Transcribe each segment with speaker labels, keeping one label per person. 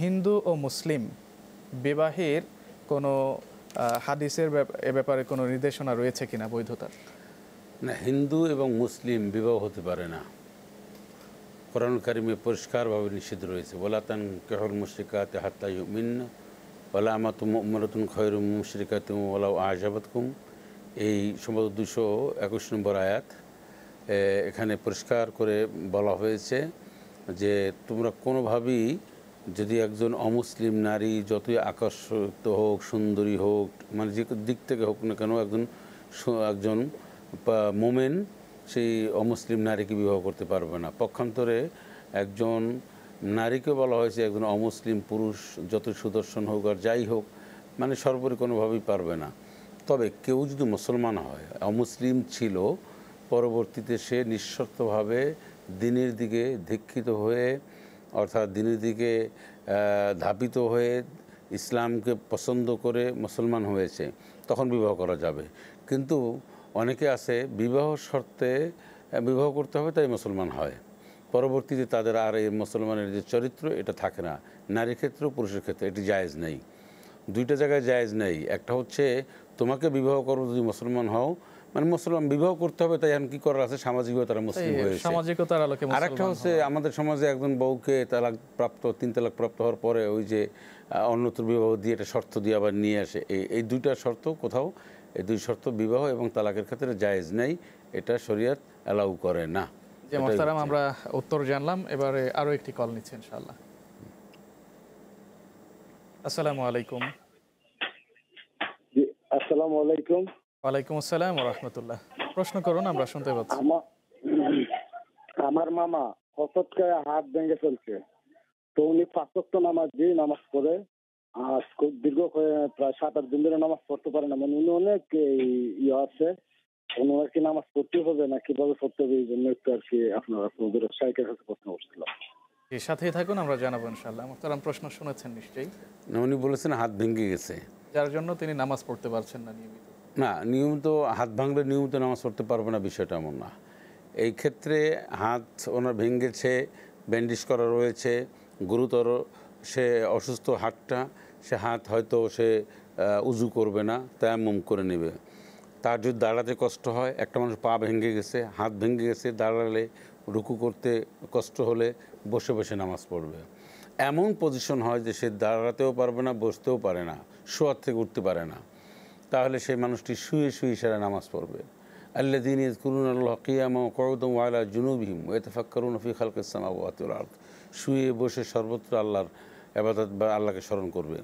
Speaker 1: হিন্দু ও মুসলিম বিবাহের কোনো হাদিসের এ ব্যাপারে কোনো নির্দেশনা রয়েছে কিনা বৈধতার?
Speaker 2: না, হিন্দু এবং মুসলিম বিবাহ হতে পারে না। কোরআনুল কারিমে পরিষ্কারভাবে নিষিদ্ধ রয়েছে, ওয়ালা তানকিহুল মুশরিকাতি হাত্তা ইউমিন্না ওয়ালা আমাতুম মুমিনাতুন খায়রুম মিন মুশরিকাতিন ওয়ালাউ আ'জাবাতকুম। এই সম্ভবত 221 নম্বর আয়াত। এখানে পরিষ্কার করে বলা হয়েছে যে তোমরা কোনোভাবেই যদি একজন অমুসলিম নারী যতই আকর্ষিত হোক, সুন্দরী হোক, মানে যে দিক থেকে হোক না কেন, একজন মোমেন সেই অমুসলিম নারীকে বিবাহ করতে পারবে না। পক্ষান্তরে একজন নারীকে বলা হয়েছে একজন অমুসলিম পুরুষ যত সুদর্শন হোক আর যাই হোক, মানে সর্বোপরি কোনোভাবেই পারবে না। তবে কেউ যদি মুসলমান হয়, অমুসলিম ছিল, পরবর্তীতে সে নিঃশর্তভাবে দিনের দিকে দীক্ষিত হয়ে, অর্থাৎ দিনের দিকে ধাবিত হয়ে ইসলামকে পছন্দ করে মুসলমান হয়েছে, তখন বিবাহ করা যাবে। কিন্তু অনেকে আছে বিবাহ শর্তে বিবাহ করতে হবে তাই মুসলমান হয়, পরবর্তীতে তাদের আর এই মুসলমানের যে চরিত্র এটা থাকে না। নারীর ক্ষেত্রেও পুরুষের ক্ষেত্রে এটি জায়েজ নেই। দুইটা জায়গায় জায়েজ নেই। একটা হচ্ছে তোমাকে বিবাহ করো যদি মুসলমান হও, মানে মুসলমান বিবাহ করতে হবে তাই এখন কি করার আছে, সামাজিকভাবে তারা মুসলিম হয়েছে।
Speaker 1: সামাজিকতার আলোকে
Speaker 2: আরেকটা হচ্ছে আমাদের সমাজে একজন বউকে তালাক প্রাপ্ত, 3 তালাক প্রাপ্ত হওয়ার পরে ওই যে অন্যত্র বিবাহ দিয়ে একটা শর্ত দিয়ে আবার নিয়ে আসে। এই দুইটা শর্ত কোথাও, এই দুই শর্ত বিবাহ এবং তালাকের ক্ষেত্রে জায়েজ নেই, এটা শরীয়ত অ্যালাউ করে না।
Speaker 1: যে মোহতারাম, আমরা উত্তর জানলাম, এবারে আরো একটি কল নিচ্ছি ইনশাআল্লাহ। আসসালামু আলাইকুম।
Speaker 3: জি, আসসালামু আলাইকুম।
Speaker 1: ওয়ালাইকুম আসসালাম ওয়া রাহমাতুল্লাহ। প্রশ্ন করুন, আমরা শুনতে পাচ্ছি।
Speaker 3: আমার মামা হঠাৎ করে হাত ভেঙে ফেলছে, তো উনি 5 ওয়াক্ত নামাজ পড়ে, আর খুব দীর্ঘ প্রায় 7-8 দিন ধরে নামাজ পড়তে পারে না। মানে উনি অনেক আছে, ওনার কি নামাজ পড়তে হবে না কিভাবে পড়তে হবে, এই জন্য একটু আর কি আপনাদের শাইখের কাছে প্রশ্ন করছিলাম।
Speaker 1: এর সাথেই থাকুন, আমরা জানাবো ইনশাআল্লাহ। মোহতারাম, প্রশ্ন শুনেছেন নিশ্চয়ই।
Speaker 2: উনি বলেছেন হাত ভেঙে গেছে,
Speaker 1: যার জন্য তিনি নামাজ পড়তে পারছেন না নিয়মিত।
Speaker 2: না, নিয়মিত হাত ভাঙলে নিয়মিত নামাজ পড়তে পারবে না, বিষয়টা এমন না। এই ক্ষেত্রে হাত ওনার ভেঙেছে, ব্যান্ডেজ করা রয়েছে, গুরুতর সে অসুস্থ হাতটা, সে হাত হয়তো সে উজু করবে না, তায়াম্মুম করে নেবে। তার যদি দাঁড়াতে কষ্ট হয়, একটা মানুষ পা ভেঙে গেছে, হাত ভেঙে গেছে, দাঁড়ালে রুকু করতে কষ্ট হলে বসে বসে নামাজ পড়বে। এমন পজিশন হয় যে সে দাঁড়াতেও পারবে না, বসতেও পারে না, শোয়ার থেকে উঠতে পারে না, তাহলে সেই মানুষটি শুয়ে শুয়ে সারা নামাজ পড়বে। আল্লাযীনা ইয়াযকুরুনাল্লাহা কিয়ামান ওয়া কুউদান ওয়া আলা জুনুবিহিম ওয়া ইয়াতাফাক্কারুনা ফি খালকিস সামাওয়াতি ওয়াল আরদ। শুয়ে বসে সর্বত্র আল্লাহর ইবাদত বা আল্লাহকে স্মরণ করবে।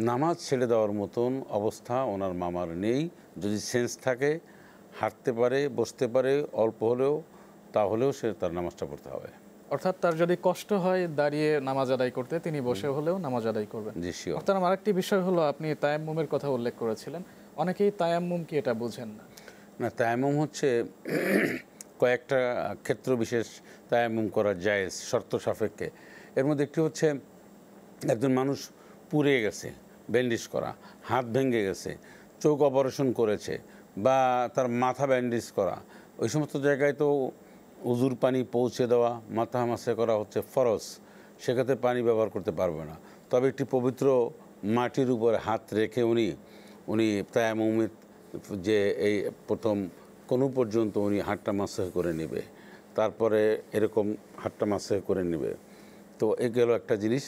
Speaker 2: নামাজ ছেড়ে দেওয়ার মতন অবস্থা ওনার মামার নেই। যদি সেন্স থাকে, হাঁটতে পারে, বসতে পারে অল্প হলেও, তাহলেও সে তার নামাজটা পড়তে হবে।
Speaker 1: অর্থাৎ তার যদি কষ্ট হয় দাঁড়িয়ে নামাজ আদায় করতে, তিনি বসে হলেও নামাজ আদায় করবেন।
Speaker 2: জি, শিওর।
Speaker 1: অর্থাৎ আরেকটি বিষয় হলো, আপনি তায়াম্মুমের কথা উল্লেখ করেছিলেন। অনেকেই তায়াম্মুম কি এটা বুঝেন না।
Speaker 2: না, তায়াম্মুম হচ্ছে কয়েকটা ক্ষেত্র বিশেষ তায়াম্মুম করা জায়েজ শর্ত সাপেক্ষে। এর মধ্যে একটি হচ্ছে একজন মানুষ পুড়ে গেছে, ব্যান্ডেজ করা, হাত ভেঙে গেছে, চোখ অপারেশন করেছে, বা তার মাথা ব্যান্ডেজ করা, ওই সমস্ত জায়গায় তো উজুর পানি পৌঁছে দেওয়া, মাথা মাসে করা হচ্ছে ফরজ, সেক্ষেত্রে পানি ব্যবহার করতে পারবে না। তবে একটি পবিত্র মাটির উপরে হাত রেখে উনি তায়াম্মুমের যে এই প্রথম কোনো পর্যন্ত উনি হাতটা মাসে করে নেবে, তারপরে এরকম হাতটা মাসে করে নেবে। তো এই গেল একটা জিনিস।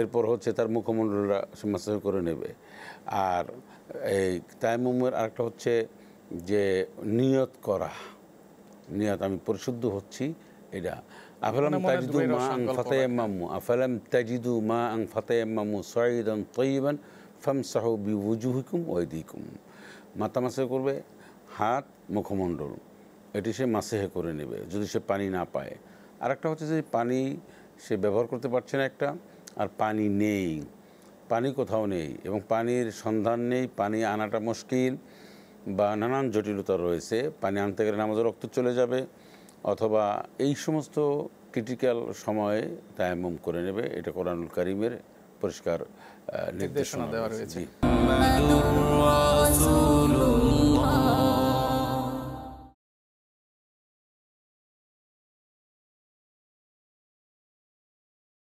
Speaker 2: এরপর হচ্ছে তার মুখমণ্ডলটা মাসে করে নেবে। আর এই তায়াম্মুমের আরেকটা হচ্ছে যে নিয়ত করা, নিয়ত আমি পরিশুদ্ধ হচ্ছি, এটা আফালাম তাজিদু মা আন ফাতায়াম্মামু আফালাম তাজিদু মা আন ফাতায়াম্মামু সাঈদান তাইয়িবান ফামসাহু বিওয়ুজুহিকুম ওয়া আইদিকুম। মাথা মাসে করবে, হাত, মুখমণ্ডল, এটি সে মাসেহে করে নেবে যদি সে পানি না পায়। আরেকটা হচ্ছে যে পানি সে ব্যবহার করতে পারছে না একটা, আর পানি নেই, পানি কোথাও নেই এবং পানির সন্ধান নেই, পানি আনাটা মুশকিল বা নানান জটিলতা রয়েছে, পানি আনতে গেলে নামাজের রক্ত চলে যাবে, অথবা এই সমস্ত ক্রিটিক্যাল সময়ে তায়াম্মুম করে নেবে। এটা কোরআনুল কারীমের পরিষ্কার নির্দেশনা দেওয়া রয়েছে।